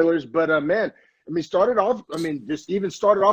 But man, I mean, started off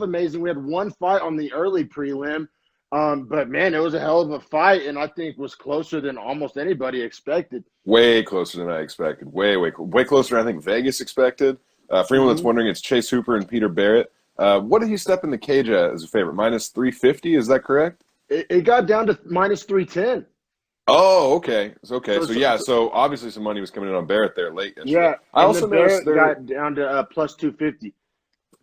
amazing. We had one fight on the early prelim. But man, it was a hell of a fight, and I think was closer than almost anybody expected. Way closer than I expected. Way closer than I think Vegas expected. For anyone that's wondering, it's Chase Hooper and Peter Barrett. What did he step in the cage at as a favorite? Minus 350, is that correct? It got down to minus 310. Oh, okay. So obviously some money was coming in on Barrett there late yesterday. Yeah, I also noticed got down to plus 250.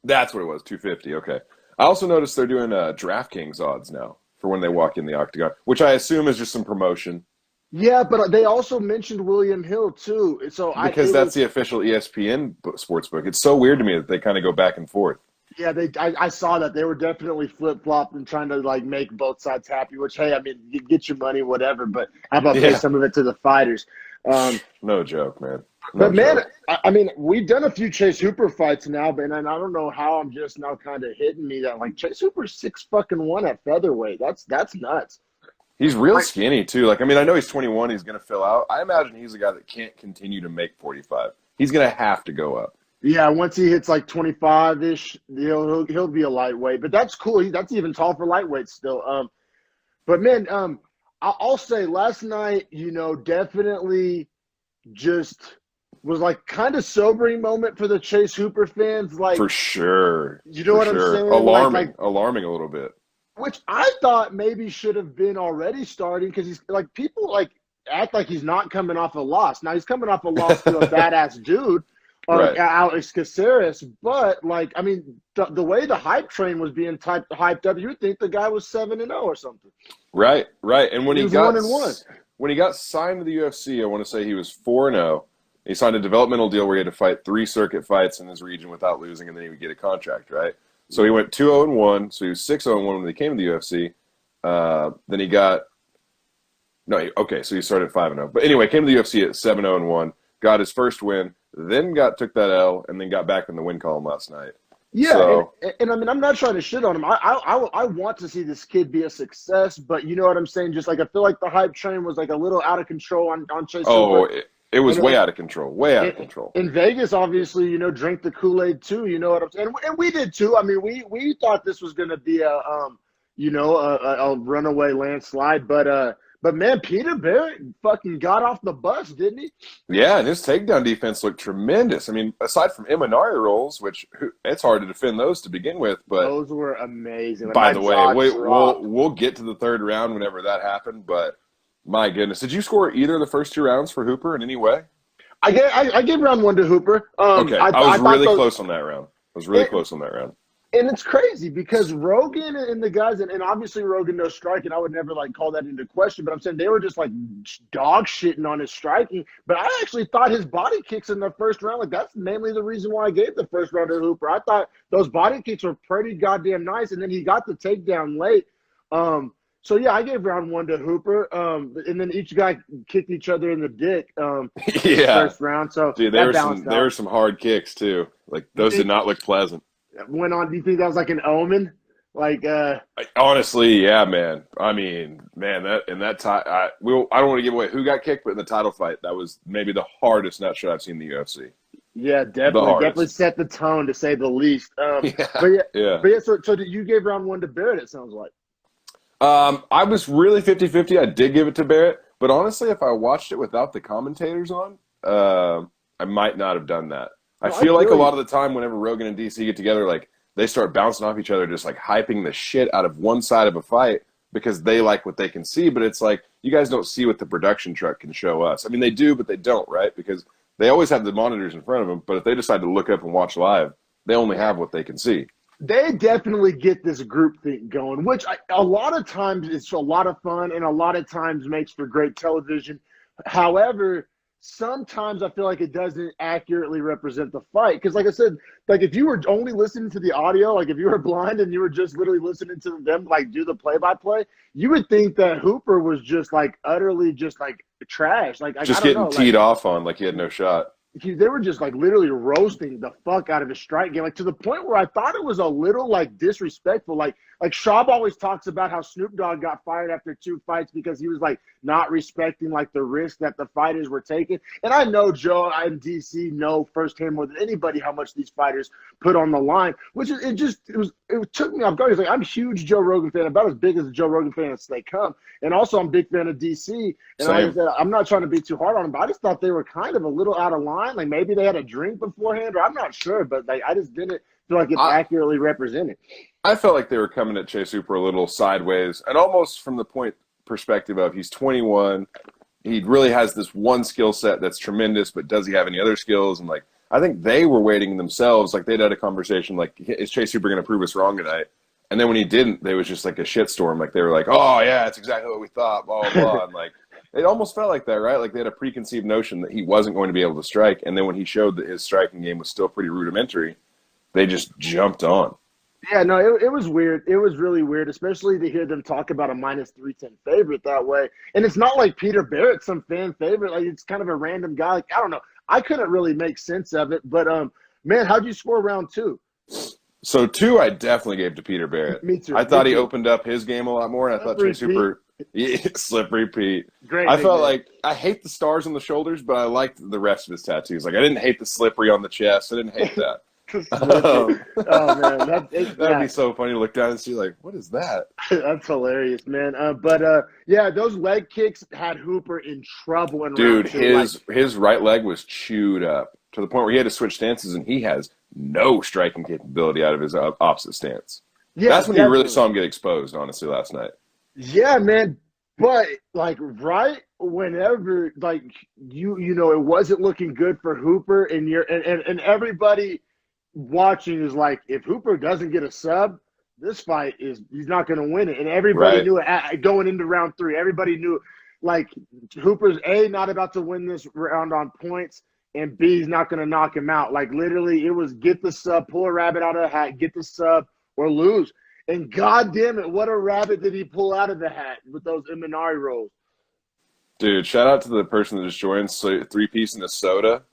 That's what it was, 250. Okay. I also noticed they're doing DraftKings odds now for when they walk in the octagon, which I assume is just some promotion. Yeah, but they also mentioned William Hill too. Because that's the official ESPN sportsbook. It's so weird to me that they kind of go back and forth. Yeah, I saw that. They were definitely flip-flopping, trying to like make both sides happy, which, hey, I mean, you get your money, whatever, but how about pay some of it to the fighters? No joke, man. Man, I mean, we've done a few Chase Hooper fights now, and I don't know how I'm just now kind of hitting me that, like, Chase Hooper's 6'1" at featherweight. That's nuts. He's real skinny, too. Like, I mean, I know he's 21. He's going to fill out. I imagine he's a guy that can't continue to make 45. He's going to have to go up. Yeah, once he hits like 25-ish, he'll be a lightweight. But that's cool. That's even tall for lightweight still. But man, I'll say last night, definitely just was like kind of sobering moment for the Chase Hooper fans. Like, for sure. You know what I'm saying? Alarming a little bit. Which I thought maybe should have been already starting, because he's like, people like act like he's not coming off a loss. Now he's coming off a loss to a badass dude. Alex Caceres, but like, I mean, the way the hype train was being hyped up, you would think the guy was 7-0 or something. Right. And when he got 1-1. When he got signed to the UFC, I want to say he was 4-0. He signed a developmental deal where he had to fight 3 circuit fights in his region without losing, and then he would get a contract, right? So he went 2-0-1. So he was 6-0-1 when he came to the UFC. Then he got so he started 5-0. But anyway, came to the UFC at 7-0-1, got his first win. Then took that L, and then got back in the win column last night. Yeah, and I mean, I'm not trying to shit on him. I want to see this kid be a success, but you know what I'm saying? Just like, I feel like the hype train was like a little out of control on Chase. Oh, it was way out of control. Way out of control. In Vegas, obviously, drink the Kool-Aid too. You know what I'm saying? And we did too. I mean, we thought this was going to be a runaway landslide, but man, Peter Barrett fucking got off the bus, didn't he? Yeah, and his takedown defense looked tremendous. I mean, aside from Imanari rolls, which it's hard to defend those to begin with, but those were amazing. By the way, we'll get to the third round whenever that happened, but my goodness, did you score either of the first 2 rounds for Hooper in any way? I gave round 1 to Hooper. Okay, I was really close on that round. And it's crazy because Rogan and the guys, and obviously Rogan knows striking. I would never like call that into question, but I'm saying they were just like dog shitting on his striking. But I actually thought his body kicks in the first round, like that's mainly the reason why I gave the first round to Hooper. I thought those body kicks were pretty goddamn nice, and then he got the takedown late. So yeah, I gave round 1 to Hooper, and then each guy kicked each other in the dick. First round. So dude, there were some hard kicks too. Like those did not look pleasant. Went on. Do you think that was like an omen? Like, honestly, yeah, man. I mean, man, I don't want to give away who got kicked, but in the title fight, that was maybe the hardest nut shot I've seen in the UFC. Yeah, definitely set the tone to say the least. But yeah. So you gave round 1 to Barrett, it sounds like. I was really 50-50. I did give it to Barrett, but honestly, if I watched it without the commentators on, I might not have done that. I feel like a lot of the time whenever Rogan and DC get together, like they start bouncing off each other, just like hyping the shit out of one side of a fight because they like what they can see. But it's like, you guys don't see what the production truck can show us. I mean, they do, but they don't, right? Because they always have the monitors in front of them. But if they decide to look up and watch live, they only have what they can see. They definitely get this group thing going, which a lot of times it's a lot of fun and a lot of times makes for great television. However, sometimes I feel like it doesn't accurately represent the fight. Because like I said, like if you were only listening to the audio, like if you were blind and you were just literally listening to them like do the play-by-play, you would think that Hooper was just like utterly just like trash. Like just getting teed off on like he had no shot. they were just like literally roasting the fuck out of his strike game, like to the point where I thought it was a little like disrespectful. Like Schaub always talks about how Snoop Dogg got fired after 2 fights because he was like not respecting like the risk that the fighters were taking. And I know Joe and DC know firsthand more than anybody how much these fighters put on the line, which is it took me off guard. He's like, I'm a huge Joe Rogan fan, about as big as a Joe Rogan fan as they come. And also I'm a big fan of DC. And like I said, I'm not trying to be too hard on them, but I just thought they were kind of a little out of line. Like maybe they had a drink beforehand, or I'm not sure, but like I just didn't feel like it's accurately represented. I felt like they were coming at Chase Hooper a little sideways, and almost from the perspective of he's 21. He really has this one skill set that's tremendous, but does he have any other skills? And like I think they were waiting themselves, like they'd had a conversation like, is Chase Hooper going to prove us wrong tonight? And then when he didn't, they was just like a shitstorm. Like they were like, oh yeah, it's exactly what we thought, blah blah blah. And like it almost felt like that, right? Like they had a preconceived notion that he wasn't going to be able to strike, and then when he showed that his striking game was still pretty rudimentary, they just jumped on. Yeah, no, it was weird. It was really weird, especially to hear them talk about a minus 310 favorite that way. And it's not like Peter Barrett's some fan favorite. Like it's kind of a random guy. Like I don't know. I couldn't really make sense of it. But man, how'd you score round 2? So 2, I definitely gave to Peter Barrett. Me too. I thought he opened up his game a lot more. And I thought Chase Hooper, slippery Pete. Great. I felt like I hate the stars on the shoulders, but I liked the rest of his tattoos. Like I didn't hate the slippery on the chest. I didn't hate that. Oh man, that'd be so funny to look down and see like, what is that? That's hilarious, man. But yeah, those leg kicks had Hooper in trouble. In Dude, round 2. his right leg was chewed up to the point where he had to switch stances, and he has no striking capability out of his opposite stance. Yeah, that's when you really saw him get exposed, honestly, last night. Yeah, man. But like right whenever like you know it wasn't looking good for Hooper, and and everybody watching is like, if Hooper doesn't get a sub, this fight he's not going to win it. And everybody knew it going into round 3. Everybody knew like Hooper's not about to win this round on points, and B, he's not going to knock him out. Like literally it was get the sub, pull a rabbit out of the hat, get the sub or lose. And God damn it, what a rabbit did he pull out of the hat with those Imanari rolls. Dude, shout out to the person that just joined, 3-piece in a soda.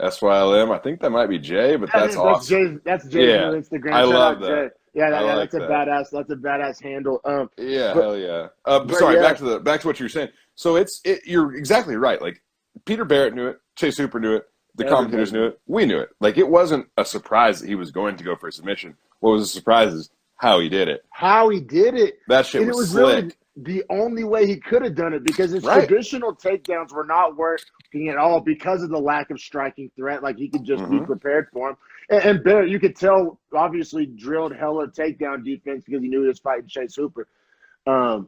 SYLM. I think that might be Jay, but that's awesome. That's Jay's new Instagram. I love that. Yeah, that's a badass. That's a badass handle. Hell yeah. Sorry, back to what you were saying. So you're exactly right. Like Peter Barrett knew it, Chase Hooper knew it, the commentators knew it, we knew it. Like it wasn't a surprise that he was going to go for a submission. What was a surprise is how he did it. That shit was slick. Really the only way he could have done it, because his traditional takedowns were not working at all because of the lack of striking threat. Like he could just be prepared for him. And Barrett, you could tell, obviously drilled hella takedown defense because he knew he was fighting Chase Hooper. Sorry,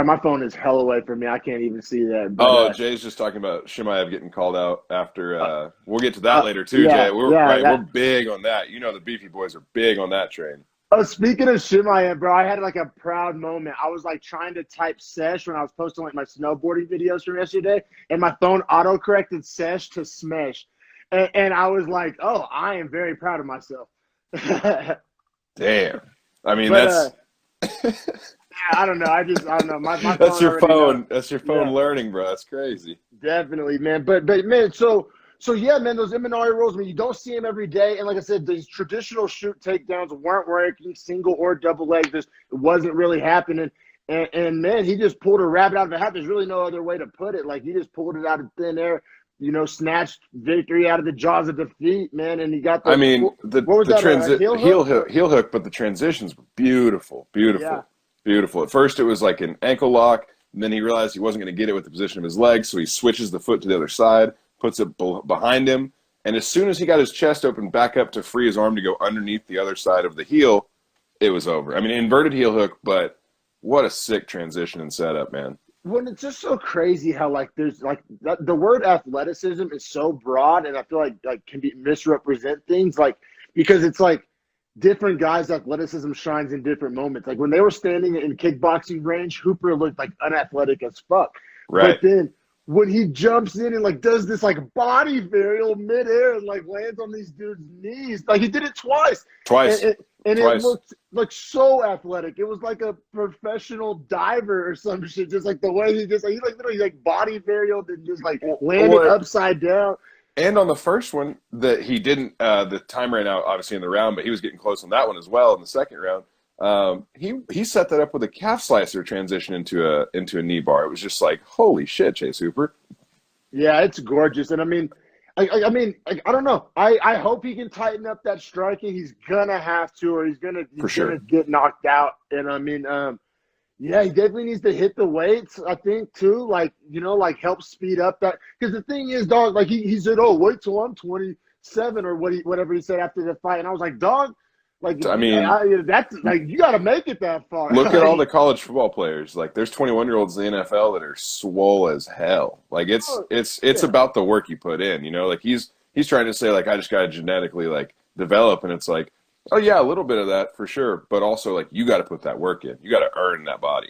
my phone is hell away from me. I can't even see that. But, Jay's just talking about Chimaev getting called out after. We'll get to that later too, Jay. We're big on that. You know the Beefy Boys are big on that train. Oh, speaking of Chimaev, bro, I had like a proud moment. I was like trying to type sesh when I was posting like my snowboarding videos from yesterday, and my phone auto-corrected sesh to smesh. And I was like, oh, I am very proud of myself. Damn. I mean, that's yeah, I don't know. I don't know. My that's your phone. That's your phone learning, bro. That's crazy. Definitely, man. But man, so yeah, man, those Imanari rolls, I mean, you don't see them every day. And like I said, these traditional shoot takedowns weren't working, single or double leg. It wasn't really happening. And man, he just pulled a rabbit out of the hat. There's really no other way to put it. Like he just pulled it out of thin air, snatched victory out of the jaws of defeat, man. And he got the heel hook, but the transitions were beautiful. Beautiful. At first, it was like an ankle lock. And then he realized he wasn't going to get it with the position of his leg, so he switches the foot to the other side, puts it behind him. And as soon as he got his chest open back up to free his arm to go underneath the other side of the heel, it was over. I mean, inverted heel hook, but what a sick transition and setup, man. Well, it's just so crazy how like there's like the word athleticism is so broad, and I feel like can be misrepresent things, like because it's like different guys' athleticism shines in different moments. Like when they were standing in kickboxing range, Hooper looked like unathletic as fuck. Right. But then when he jumps in and like does this like body varial midair and like lands on these dudes' knees. Like he did it twice. Twice. And it Twice. looked like so athletic. It was like a professional diver or some shit. Just like the way he just like he like literally like body varial and just like landed upside down. And on the first one, that he didn't. The time ran out obviously in the round, but he was getting close on that one as well in the second round. He set that up with a calf slicer transition into a knee bar. It was just like, holy shit, Chase Hooper. Yeah, it's gorgeous. And I mean, I don't know. I hope he can tighten up that striking. He's gonna have to, or he's gonna get knocked out. And I mean, yeah, he definitely needs to hit the weights. I think too, like like help speed up that. Because the thing is, dog, like he said, oh, wait till I'm 27 or whatever he said after the fight, and I was like, dog. Like, I mean, that's like you got to make it that far. Look at all the college football players. Like, there's 21-year-olds in the NFL that are swole as hell. Like, it's about the work you put in. Like he's trying to say like I just got to genetically like develop, and it's like, oh yeah, a little bit of that for sure, but also like you got to put that work in. You got to earn that body.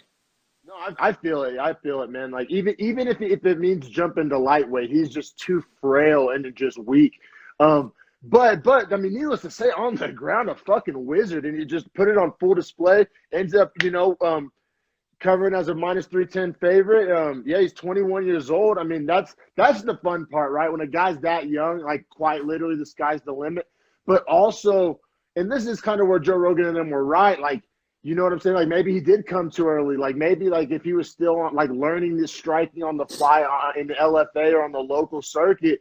No, I feel it. I feel it, man. Like even if it means jumping to lightweight, he's just too frail and just weak. But I mean, needless to say, on the ground, a fucking wizard, and he just put it on full display. Ends up, covering as a minus 310 favorite. Yeah, he's 21 years old. I mean, that's the fun part, right? When a guy's that young, like quite literally, the sky's the limit. But also, and this is kind of where Joe Rogan and them were right. Like, you know what I'm saying? Like maybe he did come too early. Like maybe like if he was still on, like learning this striking on the fly in the LFA or on the local circuit,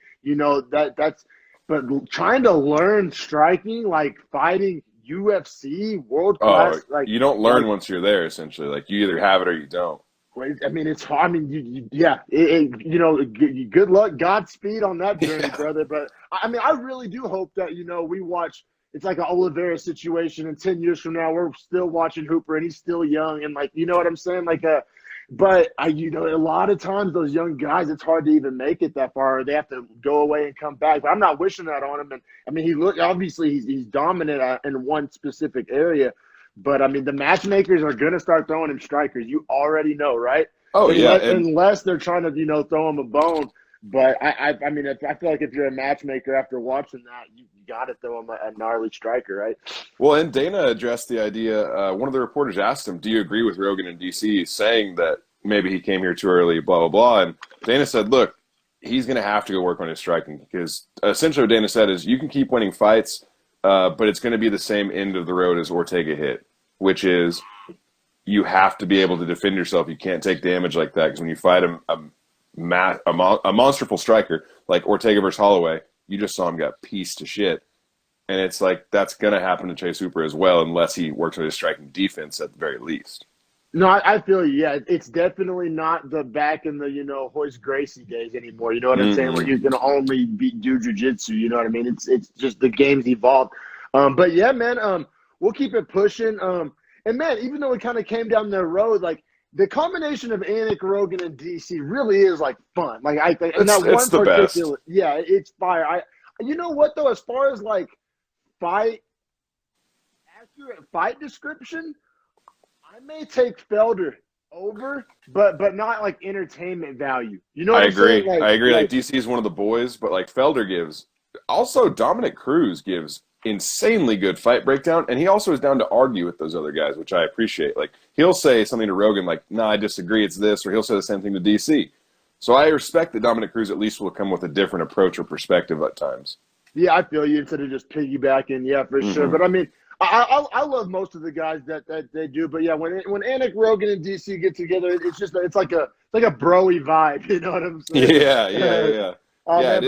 that's. But trying to learn striking, like fighting UFC, world class, like you don't learn once you're there. Essentially, like you either have it or you don't. I mean, it's hard. I mean, good luck, Godspeed on that journey, brother. But I mean, I really do hope that we watch. It's like an Oliveira situation, and 10 years from now, we're still watching Hooper, and he's still young, and like, you know what I'm saying, like But a lot of times those young guys, it's hard to even make it that far. They have to go away and come back. But I'm not wishing that on him. And I mean, obviously he's dominant in one specific area. But I mean, the matchmakers are gonna start throwing him strikers. You already know, right? Oh yeah, unless they're trying to throw him a bone. But I mean, I feel like if you're a matchmaker after watching that, you got to throw him a gnarly striker, right? Well, and Dana addressed the idea. One of the reporters asked him, "Do you agree with Rogan in DC saying that maybe he came here too early, blah blah blah?" And Dana said, "Look, he's going to have to go work on his striking because essentially what Dana said is you can keep winning fights, but it's going to be the same end of the road as Ortega hit, which is you have to be able to defend yourself. You can't take damage like that because when you fight a monsterful striker like Ortega versus Holloway, you just saw him get pieced to shit. And it's like that's going to happen to Chase Hooper as well unless he works on his striking defense at the very least. No, I feel you. Yeah, it's definitely not the back in the, Hoist Gracie days anymore. You know what I'm saying? Where you can only do jiu-jitsu. You know what I mean? It's just the game's evolved. But yeah, man, we'll keep it pushing. And man, even though it kind of came down their road, like the combination of Anik, Rogan, and DC really is like fun. Like I think it's the best. Yeah, it's fire. You know what though? As far as like accurate fight description, I may take Felder over, but not like entertainment value. You know what I I'm agree. saying? I agree. Like DC is one of the boys, but like Felder gives. Also, Dominic Cruz gives insanely good fight breakdown, and he also is down to argue with those other guys, which I appreciate. Like he'll say something to Rogan like, "No, I disagree. It's this," or he'll say the same thing to DC. So I respect that Dominic Cruz at least will come with a different approach or perspective at times. Yeah, I feel you instead of just piggybacking. Yeah, for sure. But I mean, I love most of the guys that they do. But yeah, when Anik, Rogan, and DC get together, it's like a broy vibe. You know what I'm saying? Yeah. Man,